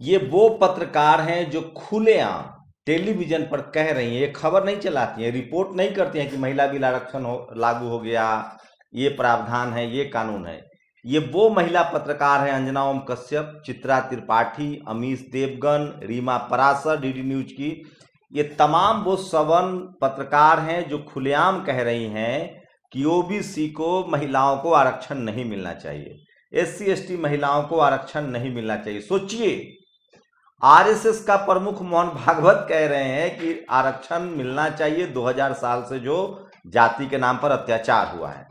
ये वो पत्रकार हैं जो खुलेआम टेलीविजन पर कह रही हैं, ये खबर नहीं चलाती हैं, रिपोर्ट नहीं करती हैं कि महिला बिल आरक्षण लागू हो गया, ये प्रावधान है, ये कानून है। ये वो महिला पत्रकार हैं अंजना ओम कश्यप, चित्रा त्रिपाठी, अमीश देवगन, रीमा परासर डीडी न्यूज की। ये तमाम वो सवर्ण पत्रकार हैं जो खुलेआम कह रही हैं कि ओबीसी को महिलाओं को आरक्षण नहीं मिलना चाहिए, एससी एसटी महिलाओं को आरक्षण नहीं मिलना चाहिए। सोचिए, आरएसएस का प्रमुख मोहन भागवत कह रहे हैं कि आरक्षण मिलना चाहिए, 2000 साल से जो जाति के नाम पर अत्याचार हुआ है।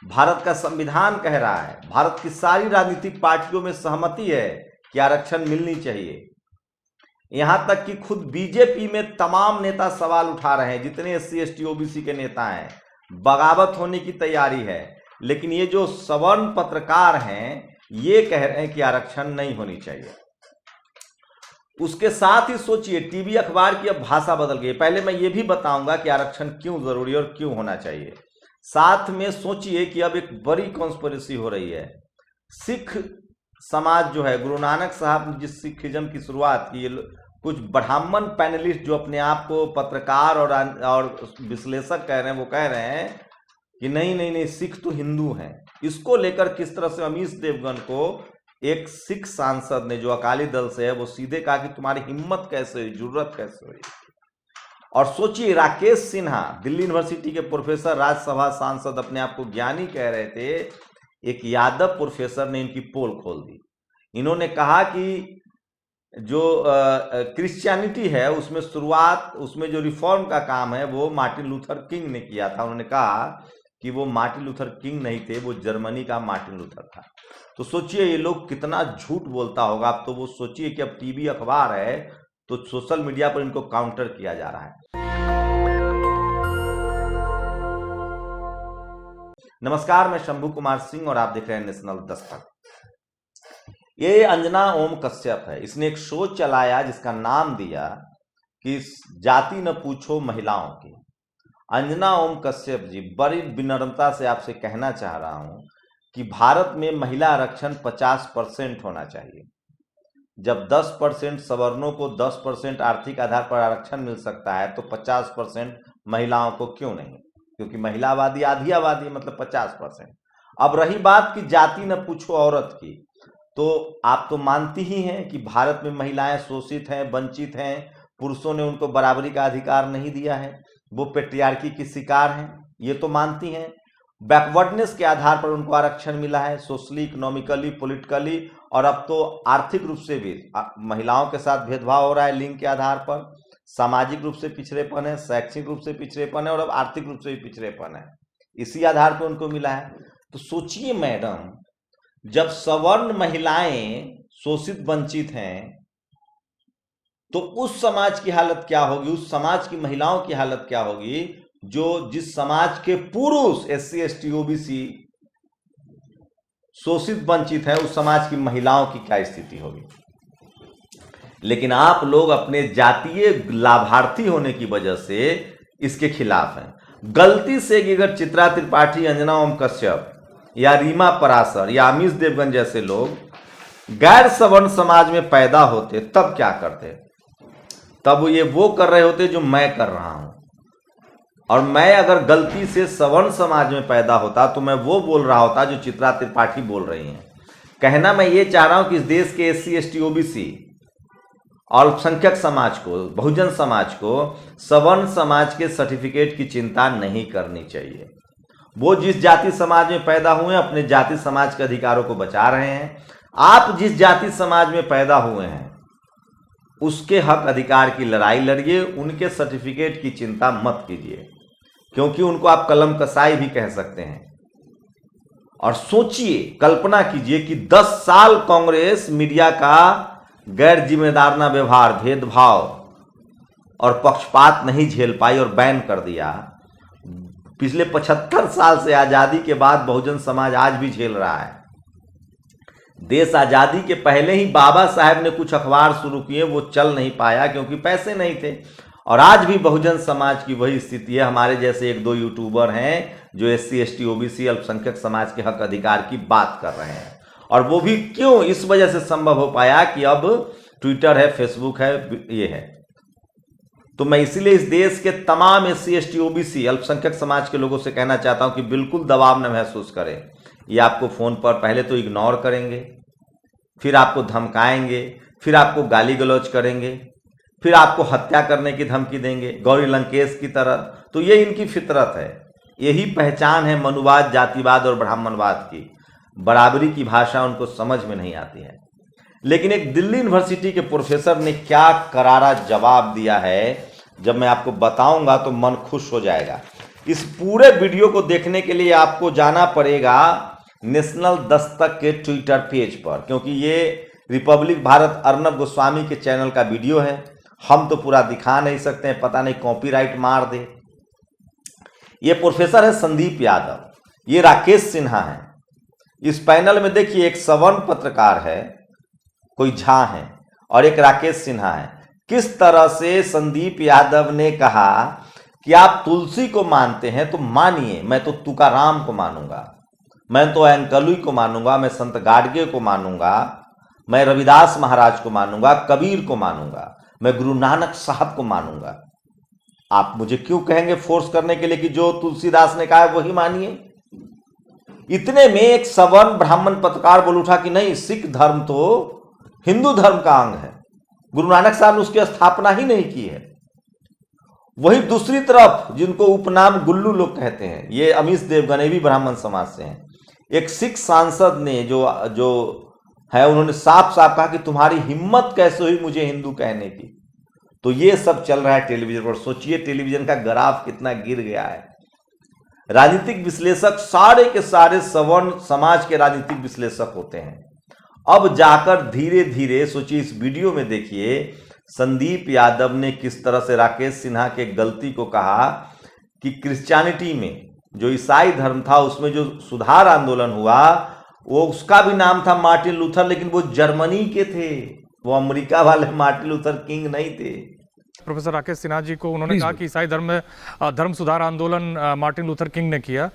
भारत का संविधान कह रहा है, भारत की सारी राजनीतिक पार्टियों में सहमति है कि आरक्षण मिलनी चाहिए। यहां तक कि खुद बीजेपी में तमाम नेता सवाल उठा रहे हैं, जितने एससी एसटी ओबीसी के नेता हैं, बगावत होने की तैयारी है। लेकिन ये जो सवर्ण पत्रकार हैं ये कह रहे हैं कि आरक्षण नहीं होनी चाहिए। उसके साथ ही सोचिए, टीवी अखबार की अब भाषा बदल गई। पहले मैं ये भी बताऊंगा कि आरक्षण क्यों जरूरी और क्यों होना चाहिए। साथ में सोचिए कि अब एक बड़ी कॉन्स्पिरेसी हो रही है। सिख समाज जो है, गुरु नानक साहब ने जिस सिखिज्म की शुरुआत की, कुछ ब्राह्मण पैनलिस्ट जो अपने आप को पत्रकार और विश्लेषक कह रहे हैं, वो कह रहे हैं कि नहीं नहीं नहीं, सिख तो हिंदू हैं। इसको लेकर किस तरह से अमीश देवगन को एक सिख सांसद ने, जो अकाली दल से है, वो सीधे कहा कि तुम्हारी हिम्मत कैसे हुई, जुर्रत कैसे हुई। और सोचिए, राकेश सिन्हा दिल्ली यूनिवर्सिटी के प्रोफेसर, राज्यसभा सांसद, अपने आप को ज्ञानी कह रहे थे। एक यादव प्रोफेसर ने इनकी पोल खोल दी। इन्होंने कहा कि जो क्रिश्चियनिटी है उसमें शुरुआत, उसमें जो रिफॉर्म का काम है वो मार्टिन लूथर किंग ने किया था। उन्होंने कहा कि वो मार्टिन लूथर किंग नहीं थे, वो जर्मनी का मार्टिन लूथर था। तो सोचिए ये लोग कितना झूठ बोलता होगा। अब तो वो सोचिए कि अब टीवी अखबार है तो सोशल मीडिया पर इनको काउंटर किया जा रहा है। नमस्कार, मैं शंभू कुमार सिंह और आप देख रहे हैं नेशनल दस्तक। ये अंजना ओम कश्यप है। इसने एक शो चलाया जिसका नाम दिया कि जाति न पूछो महिलाओं की। अंजना ओम कश्यप जी, बड़ी विनम्रता से आपसे कहना चाह रहा हूं कि भारत में महिला आरक्षण 50% होना चाहिए। जब 10% सवर्णों को 10% आर्थिक आधार पर आरक्षण मिल सकता है तो 50% महिलाओं को क्यों नहीं? क्योंकि महिला आबादी आधी आबादी, मतलब 50%। अब रही बात कि जाति न पूछो औरत की, तो आप तो मानती ही हैं कि भारत में महिलाएं शोषित हैं, वंचित हैं, पुरुषों ने उनको बराबरी का अधिकार नहीं दिया है, वो पेट्रियार्की की शिकार हैं, ये तो मानती हैं। बैकवर्डनेस के आधार पर उनको आरक्षण मिला है, सोशली, इकोनॉमिकली, पॉलिटिकली, और अब तो आर्थिक रूप से भी महिलाओं के साथ भेदभाव हो रहा है लिंग के आधार पर। सामाजिक रूप से पिछड़ेपन है, शैक्षिक रूप से पिछड़ेपन है और अब आर्थिक रूप से भी पिछड़ेपन है। इसी आधार पर उनको मिला है। तो सोचिए मैडम, जब सवर्ण महिलाएं शोषित वंचित हैं तो उस समाज की हालत क्या होगी, उस समाज की महिलाओं की हालत क्या होगी जो जिस समाज के पुरुष एससी एसटी ओबीसी शोषित वंचित है, उस समाज की महिलाओं की क्या स्थिति होगी। लेकिन आप लोग अपने जातीय लाभार्थी होने की वजह से इसके खिलाफ हैं। गलती से अगर चित्रा त्रिपाठी, अंजना ओम कश्यप या रीमा परासर या अमीश देवगन जैसे लोग गैर सवर्ण समाज में पैदा होते तब क्या करते? तब ये वो कर रहे होते जो मैं कर रहा हूं। और मैं अगर गलती से सवर्ण समाज में पैदा होता तो मैं वो बोल रहा होता जो चित्रा त्रिपाठी बोल रही हैं। कहना मैं ये चाह रहा हूं कि इस देश के एससी एसटी ओबीसी, अल्पसंख्यक समाज को, बहुजन समाज को सवर्ण समाज के सर्टिफिकेट की चिंता नहीं करनी चाहिए। वो जिस जाति समाज में पैदा हुए हैं अपने जाति समाज के अधिकारों को बचा रहे हैं। आप जिस जाति समाज में पैदा हुए हैं उसके हक अधिकार की लड़ाई लड़िए, उनके सर्टिफिकेट की चिंता मत कीजिए, क्योंकि उनको आप कलम कसाई भी कह सकते हैं। और सोचिए, कल्पना कीजिए कि 10 साल कांग्रेस मीडिया का गैर जिम्मेदाराना व्यवहार, भेदभाव और पक्षपात नहीं झेल पाई और बैन कर दिया। पिछले 75 साल से आजादी के बाद बहुजन समाज आज भी झेल रहा है। देश आजादी के पहले ही बाबा साहेब ने कुछ अखबार शुरू किए, वो चल नहीं पाया क्योंकि पैसे नहीं थे। और आज भी बहुजन समाज की वही स्थिति है। हमारे जैसे 1-2 यूट्यूबर हैं जो एससी एसटी ओबीसी अल्पसंख्यक समाज के हक अधिकार की बात कर रहे हैं। और वो भी क्यों, इस वजह से संभव हो पाया कि अब ट्विटर है, फेसबुक है, ये है। तो मैं इसीलिए इस देश के तमाम SC ST OBC अल्पसंख्यक समाज के लोगों से कहना चाहता हूं कि बिल्कुल दबाव न महसूस करें। ये आपको फोन पर पहले तो इग्नोर करेंगे, फिर आपको धमकाएंगे, फिर आपको गाली गलौज करेंगे, फिर आपको हत्या करने की धमकी देंगे गौरी लंकेश की तरह। तो ये इनकी फितरत है, यही पहचान है मनुवाद, जातिवाद और ब्राह्मणवाद की। बराबरी की भाषा उनको समझ में नहीं आती है। लेकिन एक दिल्ली यूनिवर्सिटी के प्रोफेसर ने क्या करारा जवाब दिया है, जब मैं आपको बताऊंगा तो मन खुश हो जाएगा। इस पूरे वीडियो को देखने के लिए आपको जाना पड़ेगा नेशनल दस्तक के ट्विटर पेज पर, क्योंकि ये रिपब्लिक भारत अर्नब गोस्वामी के चैनल का वीडियो है। हम तो पूरा दिखा नहीं सकते हैं, पता नहीं कॉपीराइट मार दे। ये प्रोफेसर है संदीप यादव, ये राकेश सिन्हा है। इस पैनल में देखिए एक सवर्ण पत्रकार है, कोई झा है, और एक राकेश सिन्हा है। किस तरह से संदीप यादव ने कहा कि आप तुलसी को मानते हैं तो मानिए, मैं तो तुकाराम को मानूंगा, मैं तो अंकलुई को मानूंगा, मैं संत गाडगे को मानूंगा, मैं रविदास महाराज को मानूंगा, कबीर को मानूंगा, मैं गुरु नानक साहब को मानूंगा। आप मुझे क्यों कहेंगे फोर्स करने के लिए कि जो तुलसीदास ने कहा है वही मानिए? इतने में एक सवर्ण ब्राह्मण पत्रकार बोल उठा कि नहीं, सिख धर्म तो हिंदू धर्म का अंग है, गुरु नानक साहब ने उसकी स्थापना ही नहीं की है। वही दूसरी तरफ जिनको उपनाम गुल्लू लोग कहते हैं, ये अमीश देवगन, ये भी ब्राह्मण समाज से हैं। एक सिख सांसद ने जो है, उन्होंने साफ साफ कहा कि तुम्हारी हिम्मत कैसे हुई मुझे हिंदू कहने की। तो ये सब चल रहा है टेलीविजन पर। सोचिए टेलीविजन का ग्राफ कितना गिर गया है। राजनीतिक विश्लेषक सारे के सारे सवर्ण समाज के राजनीतिक विश्लेषक होते हैं। अब जाकर धीरे धीरे सोचिए, इस वीडियो में देखिए संदीप यादव ने किस तरह से राकेश सिन्हा के गलती को कहा कि क्रिश्चियनिटी में जो ईसाई धर्म था उसमें जो सुधार आंदोलन हुआ, वो उसका भी नाम था मार्टिन लूथर, लेकिन वो जर्मनी के थे, वो अमेरिका वाले मार्टिन लूथर किंग नहीं थे। प्रोफेसर राकेश सिन्हा जी को उन्होंने कहा कि ईसाई धर्म में धर्म सुधार आंदोलन मार्टिन लूथर किंग ने किया।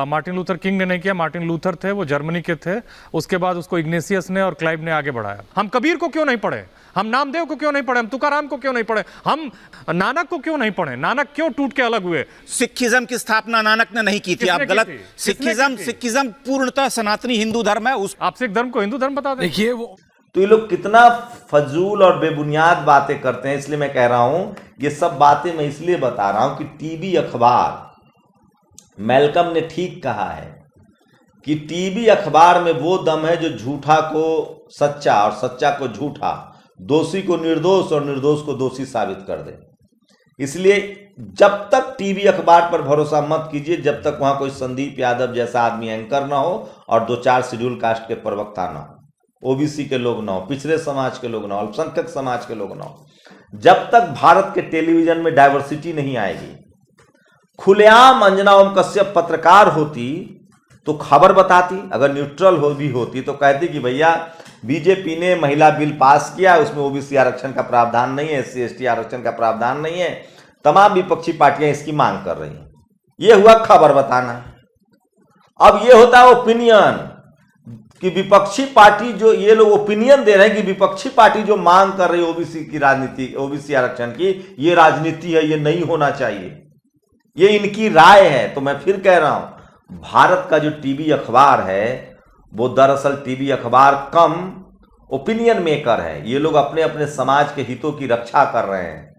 मार्टिन लूथर किंग ने नहीं किया, मार्टिन लूथर थे, वो जर्मनी के थे। उसके बाद उसको इग्नेशियस ने और क्लाइव ने आगे बढ़ाया। हम कबीर को क्यों नहीं पढ़े, हम नामदेव को क्यों नहीं पढ़े, हम तुकाराम को क्यों नहीं पढ़े, हम नानक को क्यों नहीं पढ़े? नानक क्यों टूट के अलग हुए? सिखिज्म की स्थापना नानक ने नहीं की थी, आप गलत। सिखिज्म पूर्णतः सनातनी हिंदू धर्म है। आप सिख धर्म को हिंदू धर्म बता दें। देखिए वो तो ये लोग कितना फजूल और बेबुनियाद बातें करते हैं। इसलिए मैं कह रहा हूं, ये सब बातें मैं इसलिए बता रहा हूं कि टीवी अखबार, मैल्कम ने ठीक कहा है कि टीवी अखबार में वो दम है जो झूठा को सच्चा और सच्चा को झूठा, दोषी को निर्दोष और निर्दोष को दोषी साबित कर दे। इसलिए जब तक टीवी अखबार पर भरोसा मत कीजिए जब तक वहां कोई संदीप यादव जैसा आदमी एंकर ना हो और 2-4 शेड्यूल कास्ट के प्रवक्ता ना हो, ओबीसी के लोग ना हो, पिछड़े समाज के लोग ना हो, अल्पसंख्यक समाज के लोग ना हो। जब तक भारत के टेलीविजन में डाइवर्सिटी नहीं आएगी, खुलेआम अंजना ओम कश्यप पत्रकार होती तो खबर बताती, अगर न्यूट्रल हो भी होती तो कहती कि भैया बीजेपी ने महिला बिल पास किया, उसमें ओबीसी आरक्षण का प्रावधान नहीं है, SC ST आरक्षण का प्रावधान नहीं है, तमाम विपक्षी पार्टियां इसकी मांग कर रही हैं। यह हुआ खबर बताना। अब यह होता है ओपिनियन कि विपक्षी पार्टी जो, ये लोग ओपिनियन दे रहे हैं कि विपक्षी पार्टी जो मांग कर रही है ओबीसी की राजनीति, ओबीसी आरक्षण की, ये राजनीति है, ये नहीं होना चाहिए, ये इनकी राय है। तो मैं फिर कह रहा हूं, भारत का जो टीवी अखबार है वो दरअसल टीवी अखबार कम ओपिनियन मेकर है। ये लोग अपने अपने समाज के हितों की रक्षा कर रहे हैं,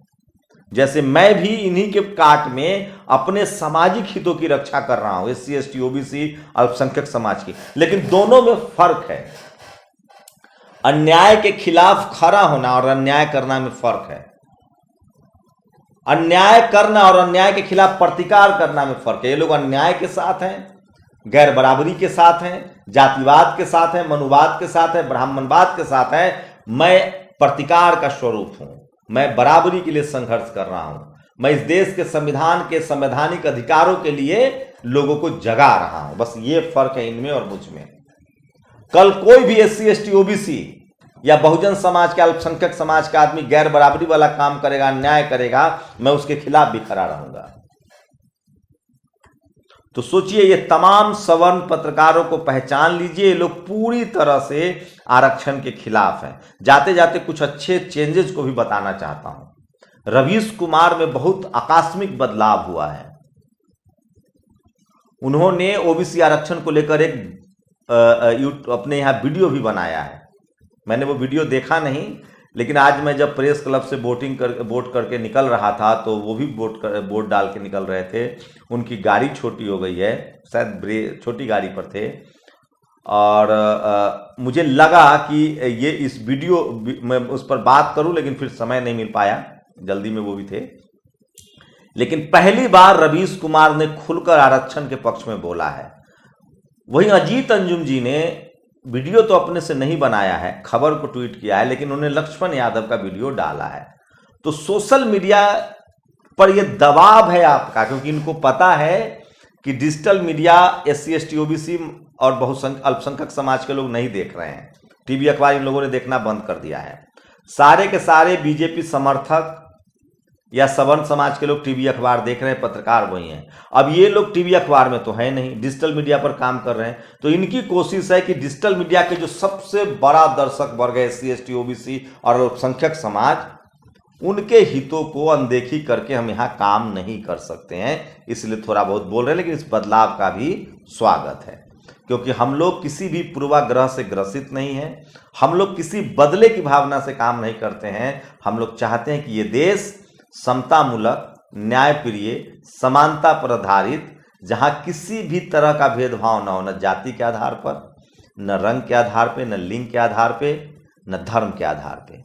जैसे मैं भी इन्हीं के काट में अपने सामाजिक हितों की रक्षा कर रहा हूं, SC ST OBC अल्पसंख्यक समाज की। लेकिन दोनों में फर्क है। अन्याय के खिलाफ खड़ा होना और अन्याय करना में फर्क है। अन्याय करना और अन्याय के खिलाफ प्रतिकार करना में फर्क है। ये लोग अन्याय के साथ हैं, गैर बराबरी के साथ हैं, जातिवाद के साथ हैं, मनुवाद के साथ है, ब्राह्मणवाद के साथ है। मैं प्रतिकार का स्वरूप हूं, मैं बराबरी के लिए संघर्ष कर रहा हूं, मैं इस देश के संविधान के संवैधानिक अधिकारों के लिए लोगों को जगा रहा हूं। बस ये फर्क है इनमें और मुझ में। कल कोई भी SC ST OBC या बहुजन समाज के, अल्पसंख्यक समाज का आदमी गैर बराबरी वाला काम करेगा, अन्याय करेगा, मैं उसके खिलाफ भी खड़ा रहूंगा। तो सोचिए, ये तमाम सवर्ण पत्रकारों को पहचान लीजिए, ये लोग पूरी तरह से आरक्षण के खिलाफ हैं। जाते जाते कुछ अच्छे चेंजेस को भी बताना चाहता हूं। रवीश कुमार में बहुत आकस्मिक बदलाव हुआ है। उन्होंने ओबीसी आरक्षण को लेकर एक अपने यहाँ वीडियो भी बनाया है। मैंने वो वीडियो देखा नहीं, लेकिन आज मैं जब प्रेस क्लब से वोट करके निकल रहा था तो वो भी वोट डाल के निकल रहे थे। उनकी गाड़ी छोटी हो गई है, शायद छोटी गाड़ी पर थे, और मुझे लगा कि ये इस वीडियो मैं उस पर बात करूं, लेकिन फिर समय नहीं मिल पाया, जल्दी में वो भी थे। लेकिन पहली बार रवीश कुमार ने खुलकर आरक्षण के पक्ष में बोला है। वहीं अजीत अंजुम जी ने वीडियो तो अपने से नहीं बनाया है, खबर को ट्वीट किया है, लेकिन उन्होंने लक्ष्मण यादव का वीडियो डाला है। तो सोशल मीडिया पर यह दबाव है आपका, क्योंकि इनको पता है कि digital media SC ST OBC और अल्पसंख्यक समाज के लोग नहीं देख रहे हैं। टीवी अखबार इन लोगों ने देखना बंद कर दिया है। सारे के सारे बीजेपी समर्थक या सवर्ण समाज के लोग टीवी अखबार देख रहे हैं, पत्रकार वही हैं। अब ये लोग टीवी अखबार में तो है नहीं, डिजिटल मीडिया पर काम कर रहे हैं। तो इनकी कोशिश है कि डिजिटल मीडिया के जो सबसे बड़ा दर्शक वर्ग है SC ST OBC और अल्पसंख्यक समाज, उनके हितों को अनदेखी करके हम यहाँ काम नहीं कर सकते हैं, इसलिए थोड़ा बहुत बोल रहे हैं। लेकिन इस बदलाव का भी स्वागत है, क्योंकि हम लोग किसी भी पूर्वाग्रह से ग्रसित नहीं हैं। हम लोग किसी बदले की भावना से काम नहीं करते हैं। हम लोग चाहते हैं कि ये देश समतामूलक, न्यायप्रिय, समानता पर आधारित, जहां किसी भी तरह का भेदभाव न हो, न जाति के आधार पर, न रंग के आधार पे, न लिंग के आधार पे, न धर्म के आधार पे।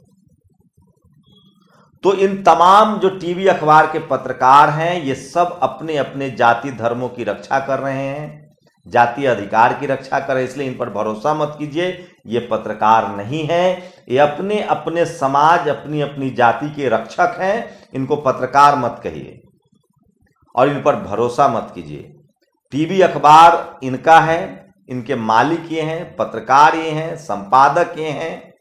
तो इन तमाम जो टीवी अखबार के पत्रकार हैं, ये सब अपने अपने जाति धर्मों की रक्षा कर रहे हैं, जातीय अधिकार की रक्षा कर रहे हैं। इसलिए इन पर भरोसा मत कीजिए, ये पत्रकार नहीं है, ये अपने अपने समाज, अपनी अपनी जाति के रक्षक हैं। इनको पत्रकार मत कहिए और इन पर भरोसा मत कीजिए। टीवी अखबार इनका है, इनके मालिक ये हैं, पत्रकार ये हैं, संपादक ये हैं,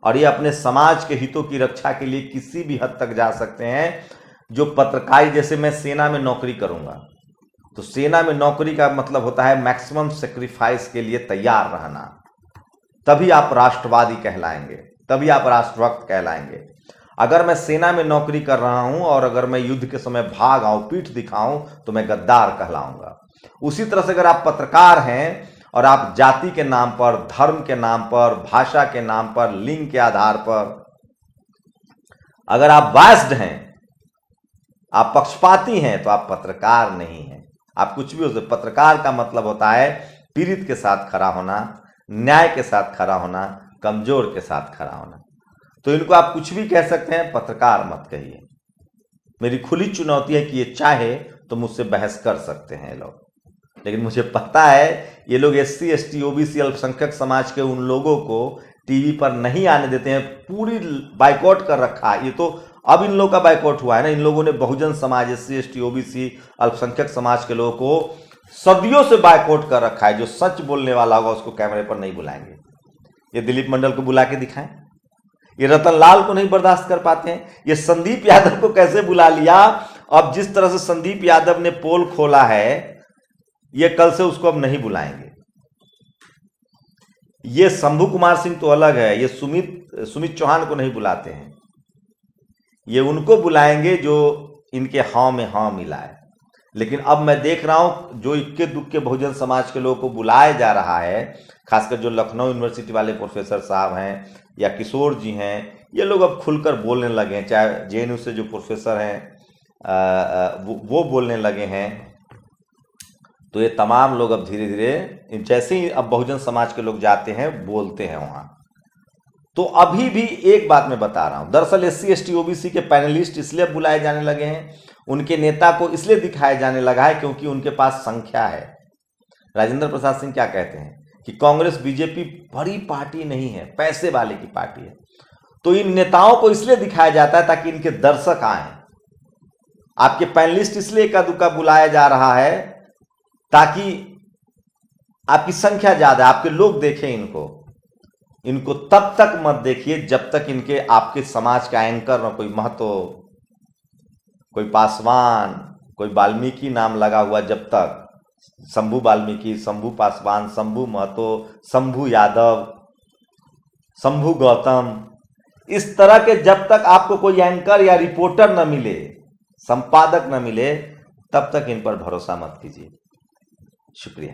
और ये अपने समाज के हितों की रक्षा के लिए किसी भी हद तक जा सकते हैं। जो पत्रकारी, जैसे मैं सेना में नौकरी करूंगा, तो सेना में नौकरी का मतलब होता है मैक्सिमम सेक्रीफाइस के लिए तैयार रहना। तभी आप राष्ट्रवादी कहलाएंगे, तभी आप राष्ट्रभक्त कहलाएंगे। अगर मैं सेना में नौकरी कर रहा हूं और अगर मैं युद्ध के समय भाग आऊं, पीठ दिखाऊं, तो मैं गद्दार कहलाऊंगा। उसी तरह से अगर आप पत्रकार हैं और आप जाति के नाम पर, धर्म के नाम पर, भाषा के नाम पर, लिंग के आधार पर अगर आप बायस्ड हैं, आप पक्षपाती हैं, तो आप पत्रकार नहीं हैं। आप कुछ भी हो सकते। पत्रकार का मतलब होता है पीड़ित के साथ खड़ा होना, न्याय के साथ खड़ा होना, कमजोर के साथ खड़ा होना। तो इनको आप कुछ भी कह सकते हैं, पत्रकार मत कहिए। मेरी खुली चुनौती है कि ये चाहे तो मुझसे बहस कर सकते हैं लोग, लेकिन मुझे पता है ये लोग SC ST OBC अल्पसंख्यक समाज के उन लोगों को टीवी पर नहीं आने देते हैं। पूरी बाइकआउट कर रखा है। ये तो अब इन लोगों का बाइकआउट हुआ है ना। इन लोगों ने Bahujan Samaj, SC ST OBC अल्पसंख्यक समाज के लोगों को सदियों से बाइकआउट कर रखा है। जो सच बोलने वाला होगा उसको कैमरे पर नहीं बुलाएंगे। ये दिलीप मंडल को बुला के दिखाएं, ये रतन लाल को नहीं बर्दाश्त कर पाते हैं, ये संदीप यादव को कैसे बुला लिया। अब जिस तरह से संदीप यादव ने पोल खोला है, ये कल से उसको अब नहीं बुलाएंगे। ये शंभू कुमार सिंह तो अलग है, ये सुमित चौहान को नहीं बुलाते हैं। ये उनको बुलाएंगे जो इनके हाँ में हाँ मिलाए। लेकिन अब मैं देख रहा हूं जो इक्के दुक्के बहुजन समाज के लोगों को बुलाया जा रहा है, खासकर जो लखनऊ यूनिवर्सिटी वाले प्रोफेसर साहब हैं या किशोर जी हैं, ये लोग अब खुलकर बोलने लगे हैं। चाहे JNU से जो प्रोफेसर हैं वो बोलने लगे हैं। तो ये तमाम लोग अब धीरे धीरे, जैसे ही अब बहुजन समाज के लोग जाते हैं, बोलते हैं वहां। तो अभी भी एक बात मैं बता रहा हूं, दरअसल SC ST OBC के पैनलिस्ट इसलिए बुलाए जाने लगे हैं, उनके नेता को इसलिए दिखाया जाने लगा है क्योंकि उनके पास संख्या है। राजेंद्र प्रसाद सिंह क्या कहते हैं कि कांग्रेस BJP बड़ी पार्टी नहीं है, पैसे वाले की पार्टी है। तो इन नेताओं को इसलिए दिखाया जाता है ताकि इनके दर्शक आए। आपके पैनलिस्ट इसलिए इक्का दुक्का बुलाया जा रहा है ताकि आपकी संख्या ज्यादा, आपके लोग देखें इनको तब तक मत देखिए जब तक इनके आपके समाज का एंकर न कोई महतो, कोई पासवान, कोई वाल्मीकि नाम लगा हुआ जब तक शंभू वाल्मीकि, शंभू पासवान, शंभू महतो, शंभू यादव, शंभू गौतम, इस तरह के जब तक आपको कोई एंकर या रिपोर्टर न मिले, संपादक न मिले, तब तक इन पर भरोसा मत कीजिए। शुक्रिया।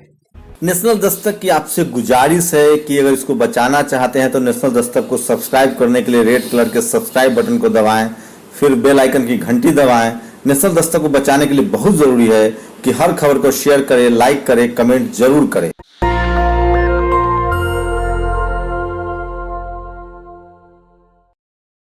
नेशनल दस्तक की आपसे गुजारिश है कि अगर इसको बचाना चाहते हैं तो नेशनल दस्तक को सब्सक्राइब करने के लिए रेड कलर के सब्सक्राइब बटन को दबाएं, फिर बेल आइकन की घंटी दबाएं। नेशनल दस्तक को बचाने के लिए बहुत जरूरी है कि हर खबर को शेयर करें, लाइक करें, कमेंट जरूर करें।